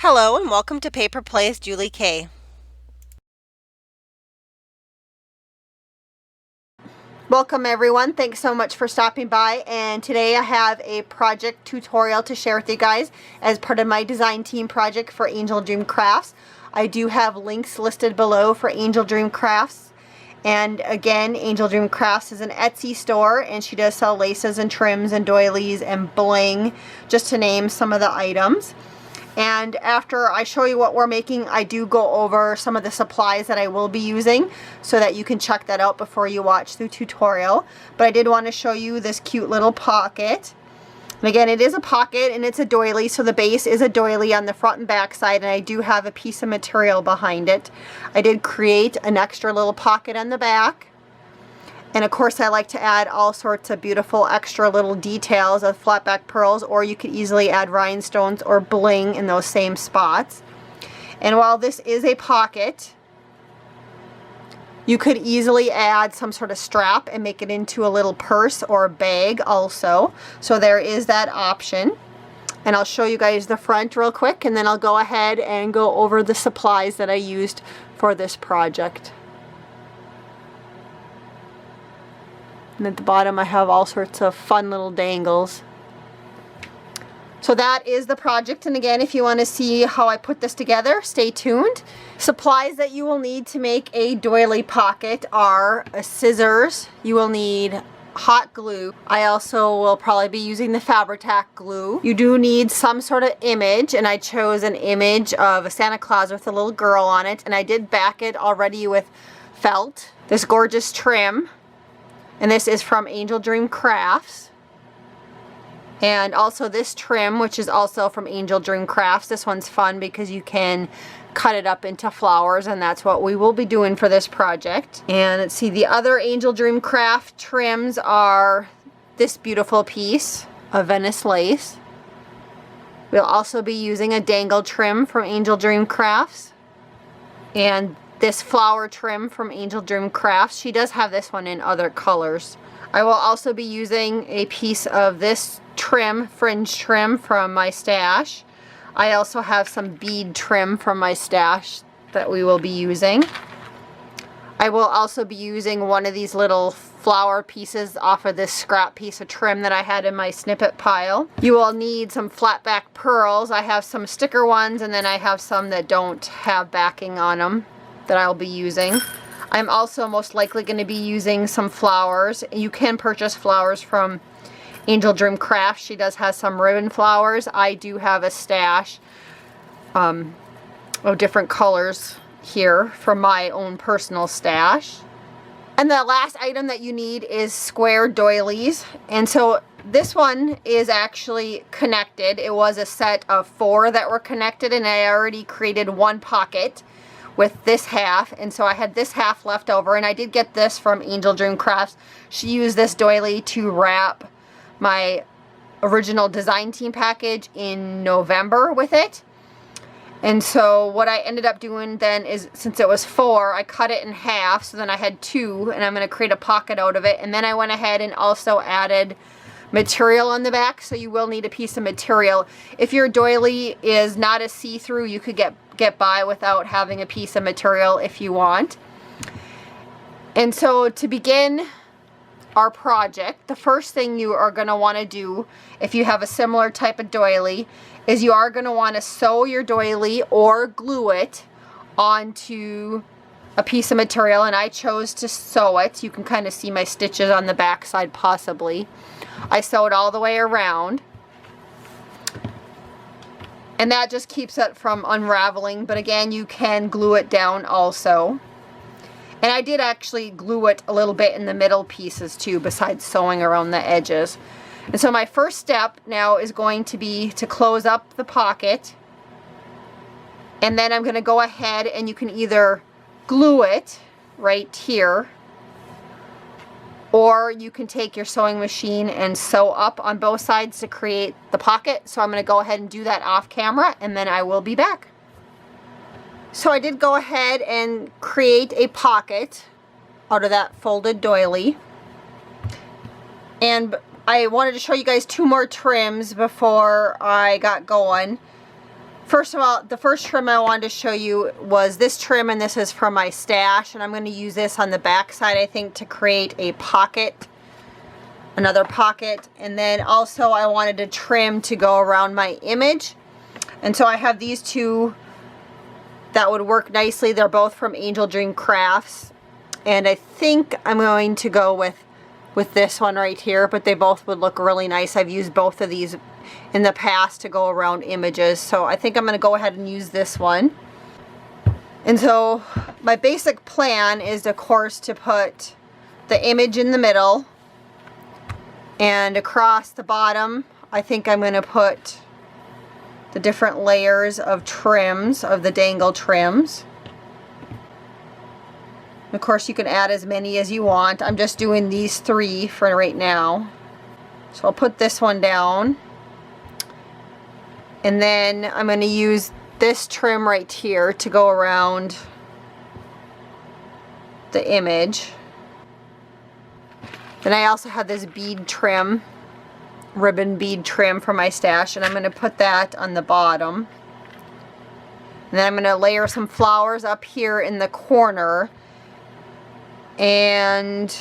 Hello and welcome to Paper Plays Julie K. Welcome everyone, thanks so much for stopping by, and today I have a project tutorial to share with you guys as part of my design team project for Angeldreamcrafts. I do have links listed below for Angeldreamcrafts, and again, Angeldreamcrafts is an Etsy store and she does sell laces and trims and doilies and bling, just to name some of the items. And after I show you what we're making, I do go over some of the supplies that I will be using so that you can check that out before you watch the tutorial. But I did want to show you this cute little pocket. And again, it is a pocket and it's a doily, so the base is a doily on the front and back side, and I do have a piece of material behind it. I did create an extra little pocket on the back. And of course I like to add all sorts of beautiful extra little details of flat back pearls, or you could easily add rhinestones or bling in those same spots. And while this is a pocket, you could easily add some sort of strap and make it into a little purse or a bag also. So there is that option. And I'll show you guys the front real quick, and then I'll go ahead and go over the supplies that I used for this project. And at the bottom I have all sorts of fun little dangles. So that is the project, and again, if you want to see how I put this together, stay tuned. Supplies that you will need to make a doily pocket are scissors. You will need hot glue. I also will probably be using the Fabri-Tac glue. You do need some sort of image, and I chose an image of a Santa Claus with a little girl on it, and I did back it already with felt. This gorgeous trim. And this is from Angeldreamcrafts. And also this trim, which is also from Angeldreamcrafts. This one's fun because you can cut it up into flowers, and that's what we will be doing for this project. And let's see, the other Angeldreamcraft trims are this beautiful piece of Venice lace. We'll also be using a dangle trim from Angeldreamcrafts. And this flower trim from Angeldreamcrafts. She does have this one in other colors. I will also be using a piece of this trim, fringe trim from my stash. I also have some bead trim from my stash that we will be using. I will also be using one of these little flower pieces off of this scrap piece of trim that I had in my snippet pile. You will need some flat back pearls. I have some sticker ones, and then I have some that don't have backing on them that I'll be using. I'm also most likely going to be using some flowers. You can purchase flowers from Angeldreamcrafts. She does have some ribbon flowers. I do have a stash of different colors here from my own personal stash. And the last item that you need is square doilies. And so this one is actually connected. It was a set of 4 that were connected, and I already created one pocket with this half, and so I had this half left over, and I did get this from Angeldreamcrafts. She used this doily to wrap my original design team package in November with it. And so what I ended up doing then is, since it was 4, I cut it in half, so then I had 2, and I'm going to create a pocket out of it. And then I went ahead and also added material on the back, so you will need a piece of material. If your doily is not a see-through, you could get by without having a piece of material if you want. And so to begin our project, the first thing you are going to want to do, if you have a similar type of doily, is you are going to want to sew your doily or glue it onto a piece of material, and I chose to sew it. You can kind of see my stitches on the back side possibly. I sewed all the way around, and that just keeps it from unraveling, but again, you can glue it down also. And I did actually glue it a little bit in the middle pieces too, besides sewing around the edges. And so my first step now is going to be to close up the pocket, and then I'm going to go ahead and you can either glue it right here, or you can take your sewing machine and sew up on both sides to create the pocket. So I'm going to go ahead and do that off camera, and then I will be back. So I did go ahead and create a pocket out of that folded doily. And I wanted to show you guys 2 more trims before I got going. First of all, the first trim I wanted to show you was this trim, and this is from my stash, and I'm going to use this on the back side, I think, to create a pocket, another pocket. And then also I wanted a trim to go around my image, and so I have these two that would work nicely. They're both from Angeldreamcrafts, and I think I'm going to go with this one right here, but they both would look really nice. I've used both of these in the past to go around images, so I think I'm going to go ahead and use this one. And so my basic plan is, of course, to put the image in the middle, and across the bottom I think I'm going to put the different layers of trims, of the dangle trims. Of course, you can add as many as you want. I'm just doing these 3 for right now. So I'll put this one down. And then I'm going to use this trim right here to go around the image. Then I also have this bead trim, ribbon bead trim from my stash, and I'm going to put that on the bottom. And then I'm going to layer some flowers up here in the corner. And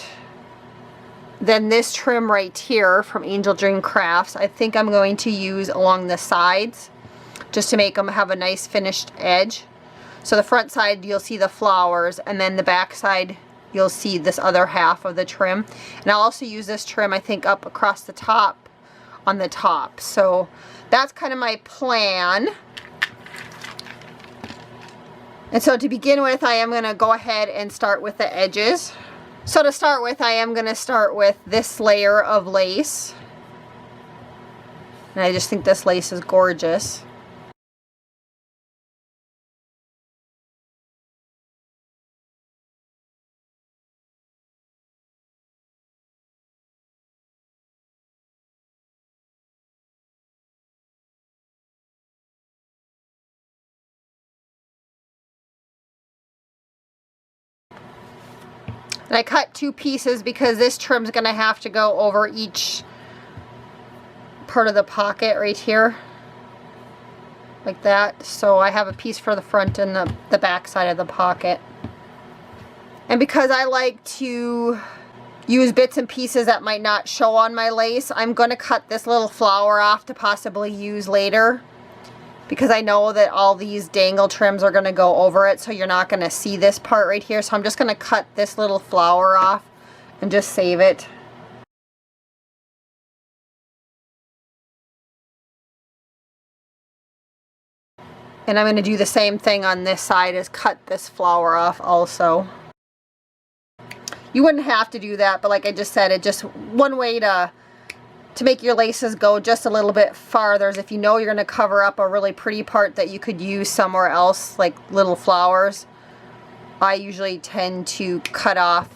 then this trim right here from Angeldreamcrafts, I think I'm going to use along the sides just to make them have a nice finished edge. So the front side you'll see the flowers, and then the back side you'll see this other half of the trim. And I'll also use this trim, I think, up across the top on the top. So that's kind of my plan. And so to begin with, I am going to go ahead and start with the edges. So to start with, I am going to start with this layer of lace. And I just think this lace is gorgeous. And I cut 2 pieces because this trim's going to have to go over each part of the pocket right here. Like that. So I have a piece for the front and the back side of the pocket. And because I like to use bits and pieces that might not show on my lace, I'm going to cut this little flower off to possibly use later, because I know that all these dangle trims are going to go over it, so you're not going to see this part right here. So I'm just going to cut this little flower off and just save it. And I'm going to do the same thing on this side, is cut this flower off also. You wouldn't have to do that, but like I just said, it's just one way to make your laces go just a little bit farther is if you know you're going to cover up a really pretty part that you could use somewhere else, like little flowers. I usually tend to cut off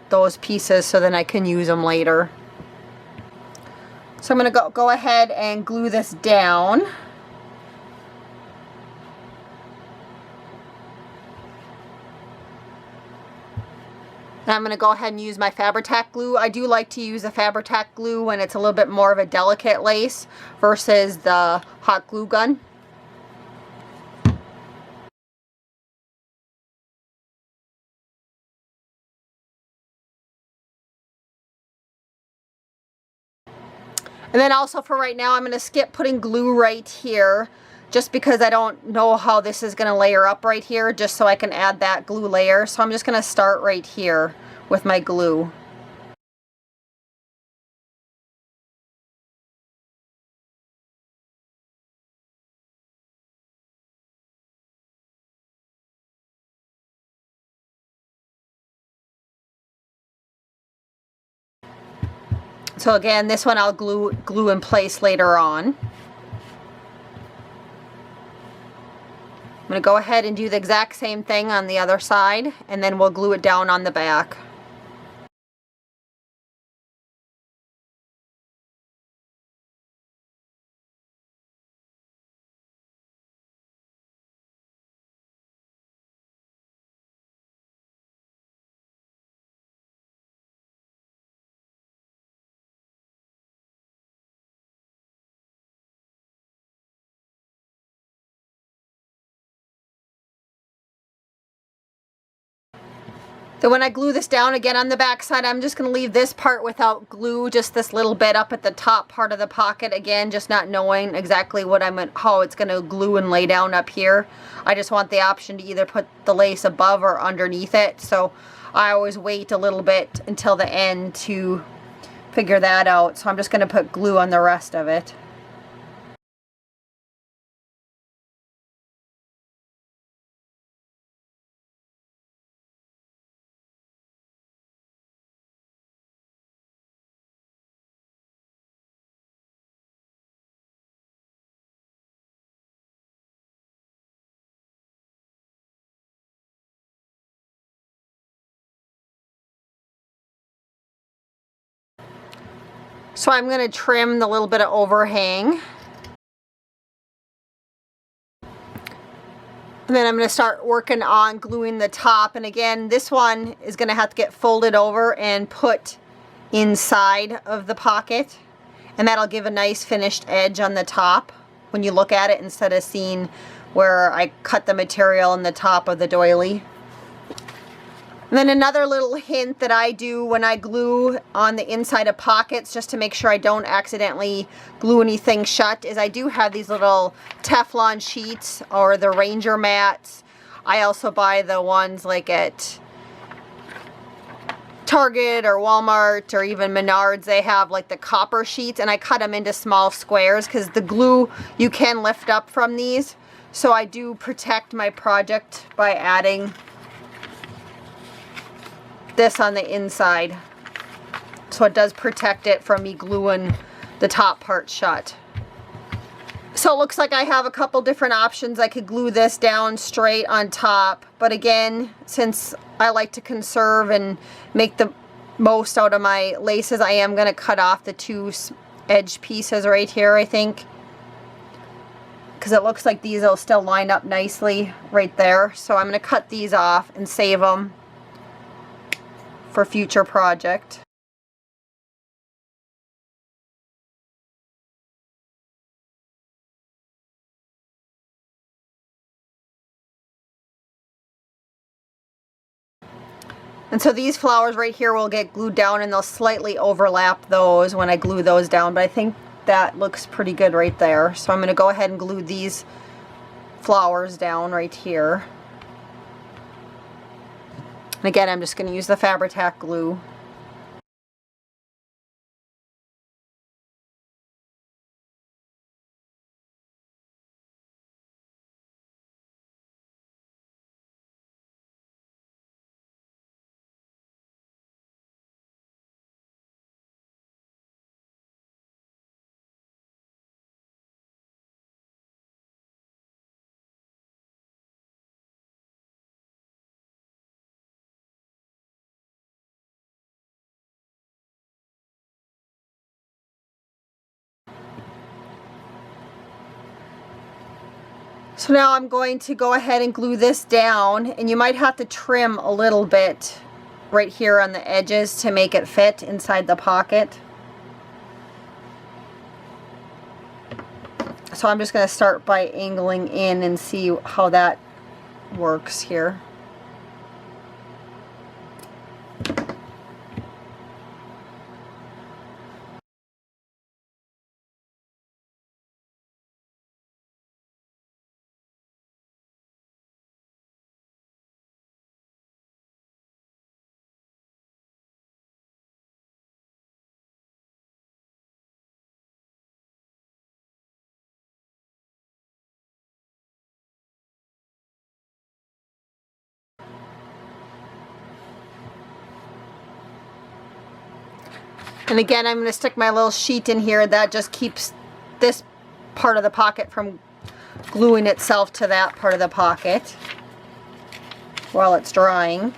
those pieces so then I can use them later. So I'm going to go ahead and glue this down. And I'm going to go ahead and use my Fabri-Tac glue. I do like to use the Fabri-Tac glue when it's a little bit more of a delicate lace versus the hot glue gun. And then also for right now, I'm going to skip putting glue right here just because I don't know how this is going to layer up right here, just so I can add that glue layer. So I'm just going to start right here with my glue. So again, this one I'll glue in place later on. I'm going to go ahead and do the exact same thing on the other side, and then we'll glue it down on the back. Then when I glue this down again on the back side, I'm just going to leave this part without glue, just this little bit up at the top part of the pocket. Again, just not knowing exactly what how it's going to glue and lay down up here. I just want the option to either put the lace above or underneath it. So I always wait a little bit until the end to figure that out. So I'm just going to put glue on the rest of it. So I'm going to trim the little bit of overhang. And then I'm going to start working on gluing the top. And again, this one is going to have to get folded over and put inside of the pocket. And that'll give a nice finished edge on the top when you look at it, instead of seeing where I cut the material in the top of the doily. And then another little hint that I do when I glue on the inside of pockets, just to make sure I don't accidentally glue anything shut, is I do have these little Teflon sheets or the Ranger mats. I also buy the ones like at Target or Walmart or even Menards. They have like the copper sheets, and I cut them into small squares because the glue you can lift up from these. So I do protect my project by adding this on the inside, so it does protect it from me gluing the top part shut. So it looks like I have a couple different options. I could glue this down straight on top, but again, since I like to conserve and make the most out of my laces, I am going to cut off the two edge pieces right here, I think, because it looks like these will still line up nicely right there. So I'm going to cut these off and save them for future project. And so these flowers right here will get glued down, and they'll slightly overlap those when I glue those down, but I think that looks pretty good right there. So I'm going to go ahead and glue these flowers down right here. And again, I'm just going to use the Fabri-Tac glue. So now I'm going to go ahead and glue this down, and you might have to trim a little bit right here on the edges to make it fit inside the pocket. So I'm just going to start by angling in and see how that works here. And again, I'm going to stick my little sheet in here. That just keeps this part of the pocket from gluing itself to that part of the pocket while it's drying.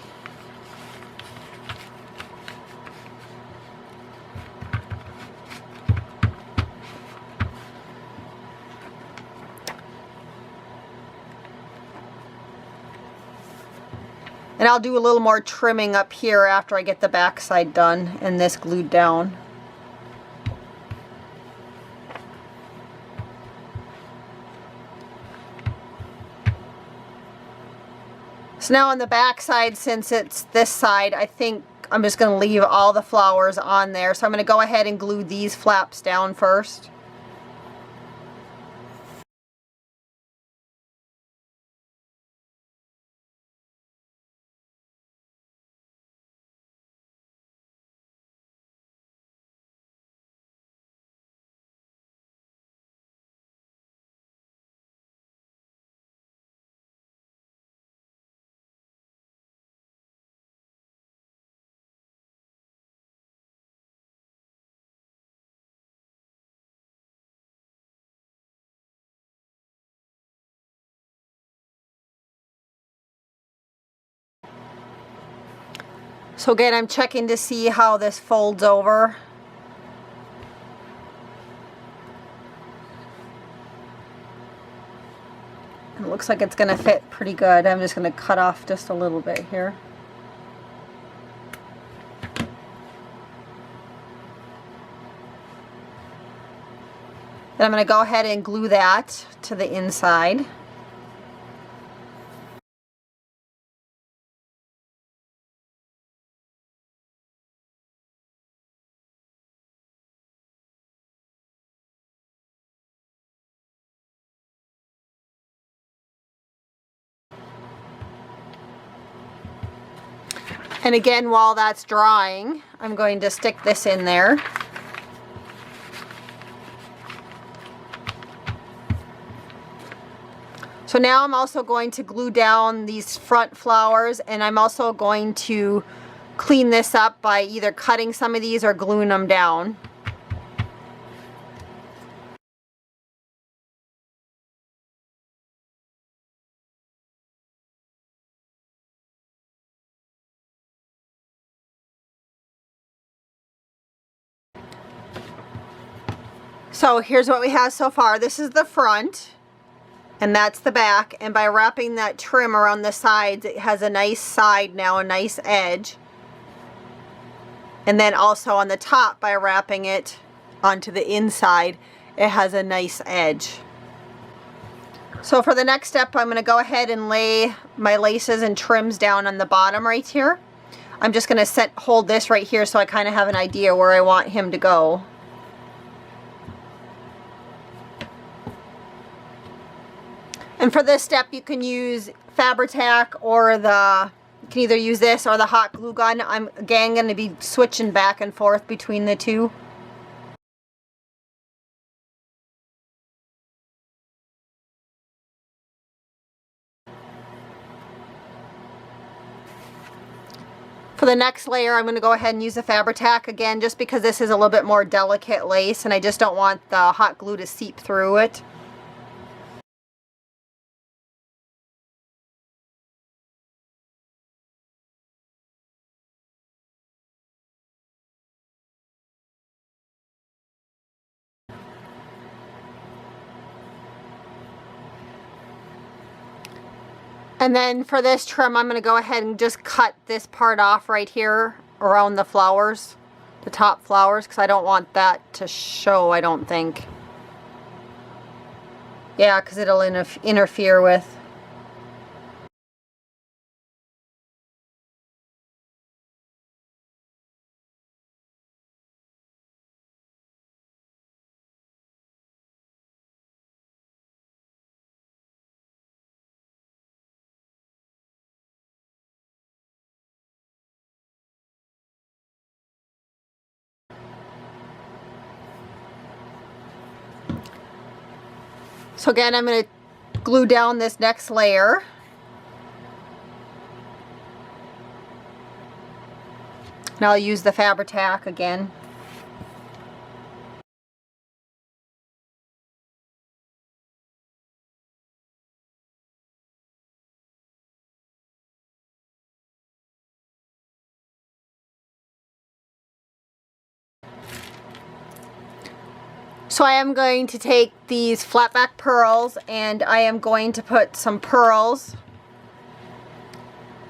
And I'll do a little more trimming up here after I get the back side done and this glued down. So now on the back side, since it's this side, I think I'm just going to leave all the flowers on there. So I'm going to go ahead and glue these flaps down first. So again, I'm checking to see how this folds over. It looks like it's going to fit pretty good. I'm just going to cut off just a little bit here. Then I'm going to go ahead and glue that to the inside. And again, while that's drying, I'm going to stick this in there. So now I'm also going to glue down these front flowers, and I'm also going to clean this up by either cutting some of these or gluing them down. So here's what we have so far. This is the front, and that's the back. And by wrapping that trim around the sides, it has a nice side now, a nice edge. And then also on the top, by wrapping it onto the inside, it has a nice edge. So for the next step, I'm going to go ahead and lay my laces and trims down on the bottom right here. I'm just going to hold this right here so I kind of have an idea where I want him to go. And for this step, you can use Fabri-Tac or you can either use this or the hot glue gun. I'm again going to be switching back and forth between the two. For the next layer, I'm going to go ahead and use the Fabri-Tac again, just because this is a little bit more delicate lace and I just don't want the hot glue to seep through it. And then for this trim, I'm going to go ahead and just cut this part off right here around the flowers, the top flowers, because I don't want that to show, I don't think. Yeah, because it'll interfere with. So again, I'm going to glue down this next layer. And I'll use the Fabri-Tac again. So I am going to take these flat back pearls and I am going to put some pearls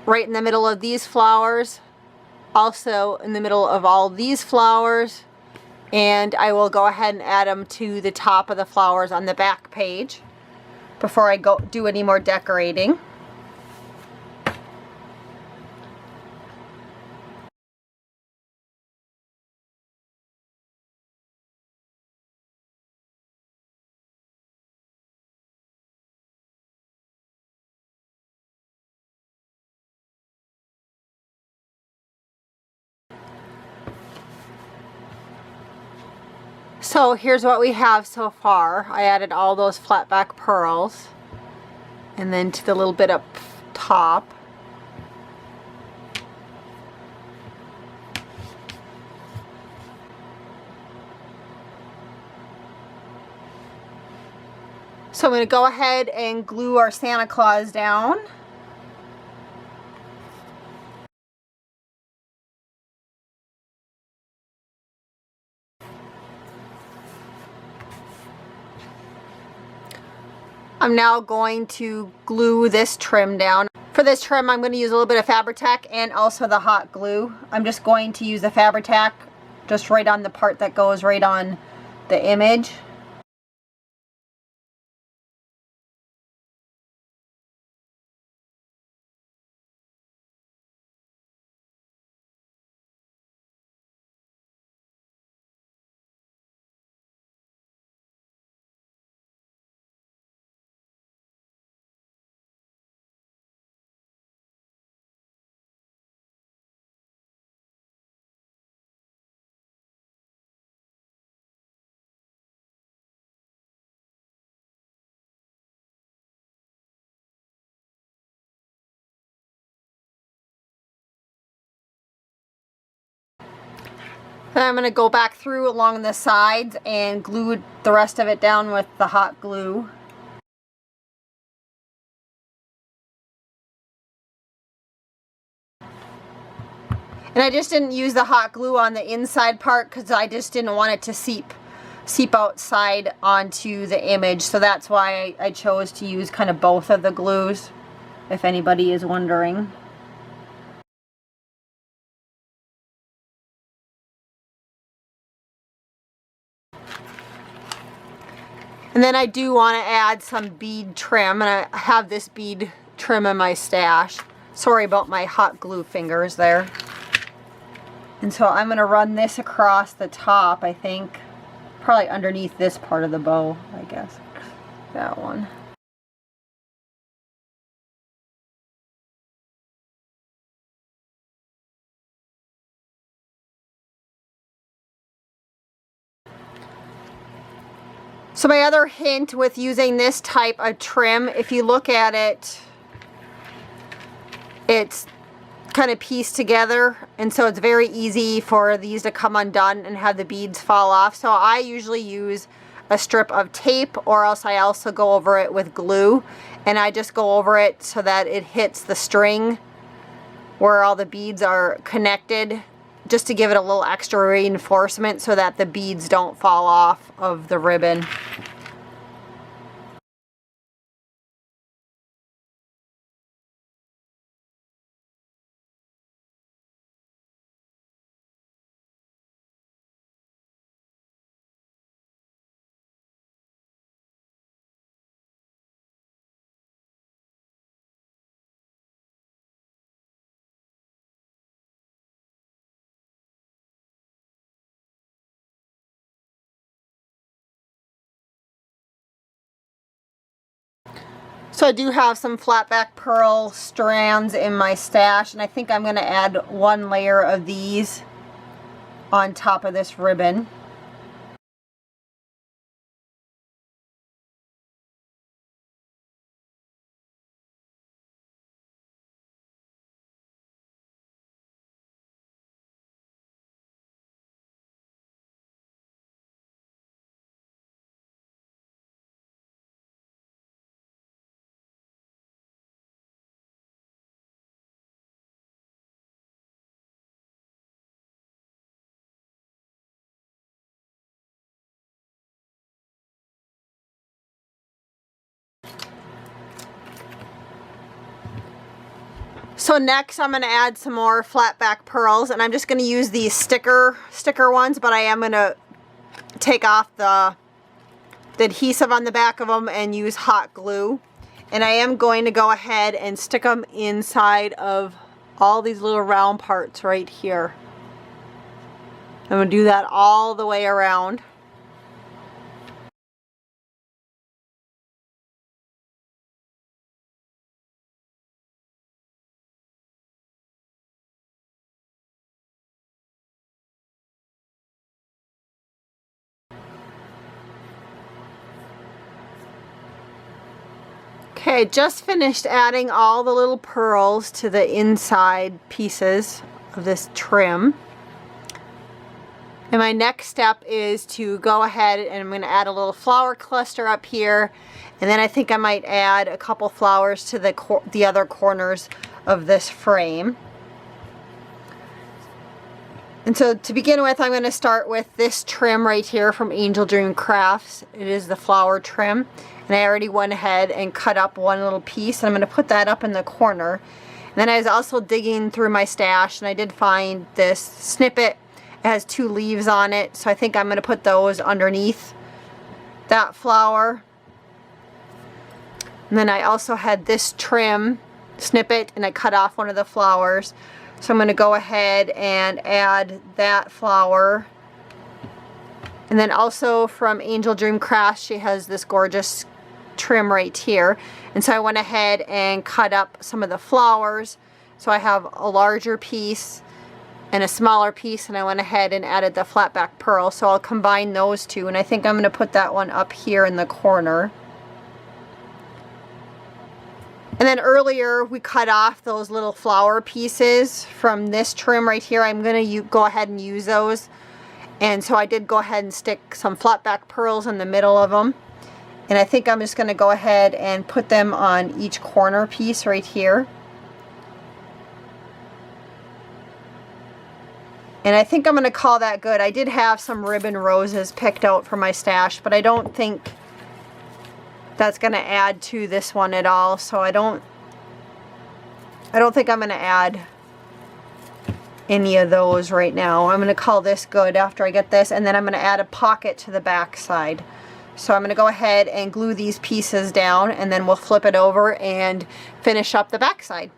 right in the middle of these flowers, also in the middle of all these flowers, and I will go ahead and add them to the top of the flowers on the back page before I go do any more decorating. So here's what we have so far. I added all those flat back pearls, and then to the little bit up top. So I'm going to go ahead and glue our Santa Claus down. I'm now going to glue this trim down. For this trim, I'm going to use a little bit of Fabri-Tac and also the hot glue. I'm just going to use the Fabri-Tac just right on the part that goes right on the image. Then I'm going to go back through along the sides and glue the rest of it down with the hot glue. And I just didn't use the hot glue on the inside part because I just didn't want it to seep outside onto the image. So that's why I chose to use kind of both of the glues, if anybody is wondering. And then I do want to add some bead trim, and I have this bead trim in my stash. Sorry about my hot glue fingers there. And so I'm going to run this across the top, I think. Probably underneath this part of the bow, I guess. That one. So my other hint with using this type of trim, if you look at it, it's kind of pieced together, and so it's very easy for these to come undone and have the beads fall off. So I usually use a strip of tape, or else I also go over it with glue, and I just go over it so that it hits the string where all the beads are connected, just to give it a little extra reinforcement so that the beads don't fall off of the ribbon. So I do have some flat back pearl strands in my stash, and I think I'm going to add one layer of these on top of this ribbon. So next I'm going to add some more flat back pearls, and I'm just going to use these sticker ones, but I am going to take off the adhesive on the back of them and use hot glue. And I am going to go ahead and stick them inside of all these little round parts right here. I'm going to do that all the way around. Okay, just finished adding all the little pearls to the inside pieces of this trim. And my next step is to go ahead and I'm going to add a little flower cluster up here. And then I think I might add a couple flowers to the other corners of this frame. And so to begin with, I'm going to start with this trim right here from Angeldreamcrafts. It is the flower trim. And I already went ahead and cut up one little piece. And I'm going to put that up in the corner. And then I was also digging through my stash and I did find this snippet. It has 2 leaves on it. So I think I'm going to put those underneath that flower. And then I also had this trim snippet and I cut off one of the flowers. So I'm going to go ahead and add that flower. And then also from Angeldreamcrafts, she has this gorgeous trim right here. And so I went ahead and cut up some of the flowers. So I have a larger piece and a smaller piece, and I went ahead and added the flat back pearl. So I'll combine those two, and I think I'm going to put that one up here in the corner. And then earlier we cut off those little flower pieces from this trim right here. I'm going to go ahead and use those. And so I did go ahead and stick some flat back pearls in the middle of them. And I think I'm just going to go ahead and put them on each corner piece right here. And I think I'm going to call that good. I did have some ribbon roses picked out for my stash, but I don't think that's going to add to this one at all. So I don't think I'm going to add any of those right now. I'm going to call this good after I get this, and then I'm going to add a pocket to the back side. So I'm going to go ahead and glue these pieces down, and then we'll flip it over and finish up the back side.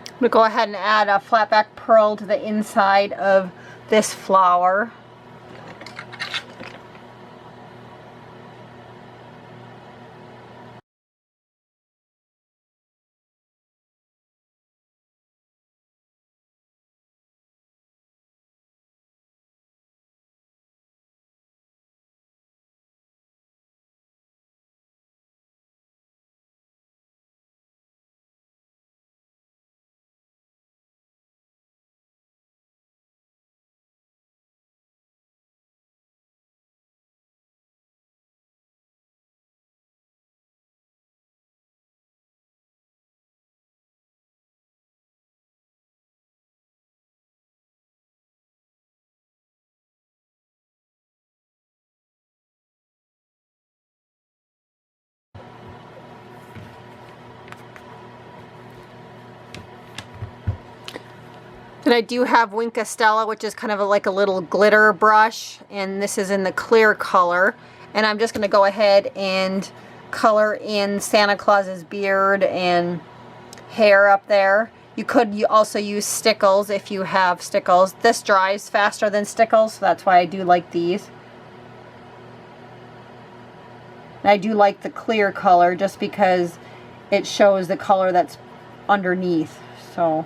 I'm going to go ahead and add a flat back pearl to the inside of this flower. Then I do have Winka Stella, which is kind of like a little glitter brush, and this is in the clear color. And I'm just going to go ahead and color in Santa Claus's beard and hair up there. You could also use stickles if you have stickles. This dries faster than stickles, so that's why I do like these. And I do like the clear color just because it shows the color that's underneath. So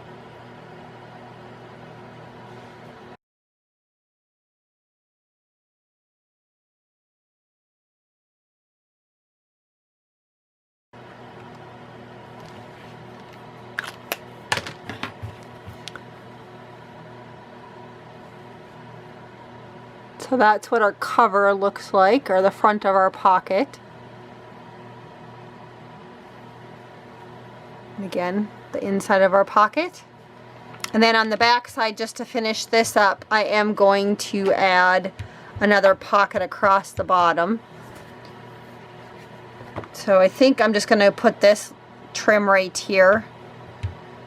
So that's what our cover looks like, or the front of our pocket. And again, the inside of our pocket. And then on the back side, just to finish this up, I am going to add another pocket across the bottom. So I think I'm just going to put this trim right here.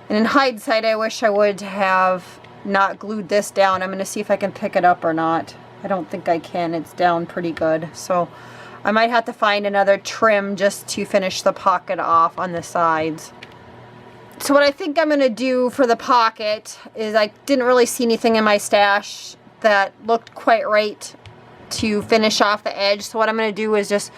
And in hindsight, I wish I would have not glued this down. I'm going to see if I can pick it up or not. I don't think I can. It's down pretty good. So I might have to find another trim just to finish the pocket off on the sides. So what I think I'm going to do for the pocket is, I didn't really see anything in my stash that looked quite right to finish off the edge. So what I'm going to do is just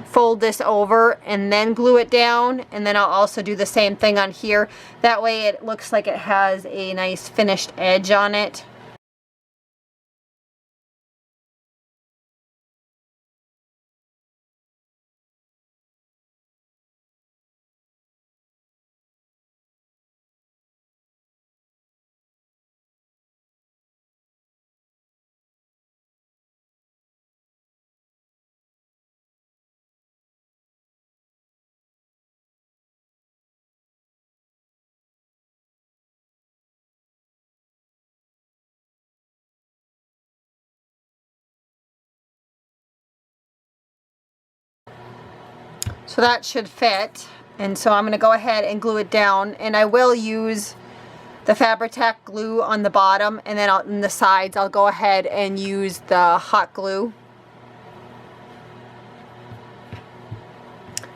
fold this over and then glue it down, and then I'll also do the same thing on here. That way it looks like it has a nice finished edge on it. So that should fit, and so I'm going to go ahead and glue it down, and I will use the Fabri-Tac glue on the bottom, and then on the sides I'll go ahead and use the hot glue.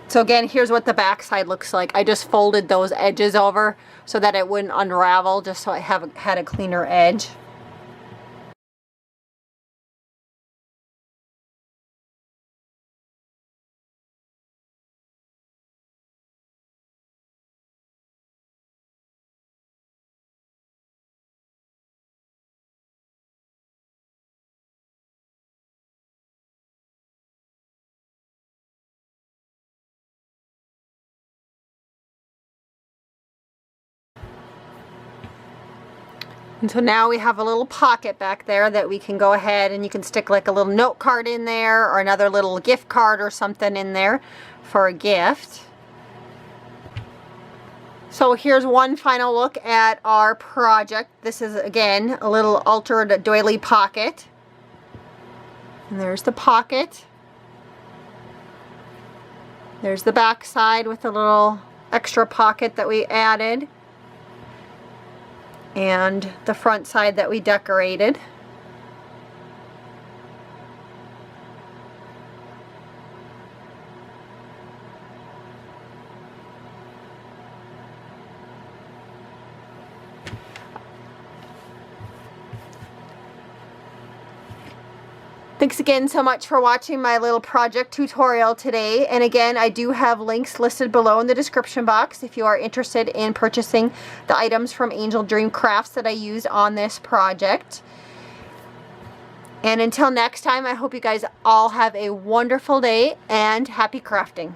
So again, here's what the back side looks like. I just folded those edges over so that it wouldn't unravel, just so I had a cleaner edge. And so now we have a little pocket back there that we can go ahead and you can stick like a little note card in there, or another little gift card or something in there for a gift. So here's one final look at our project. This is again a little altered doily pocket. And there's the pocket. There's the back side with a little extra pocket that we added, and the front side that we decorated. Thanks again so much for watching my little project tutorial today. And again, I do have links listed below in the description box if you are interested in purchasing the items from Angeldreamcrafts that I used on this project. And until next time, I hope you guys all have a wonderful day and happy crafting.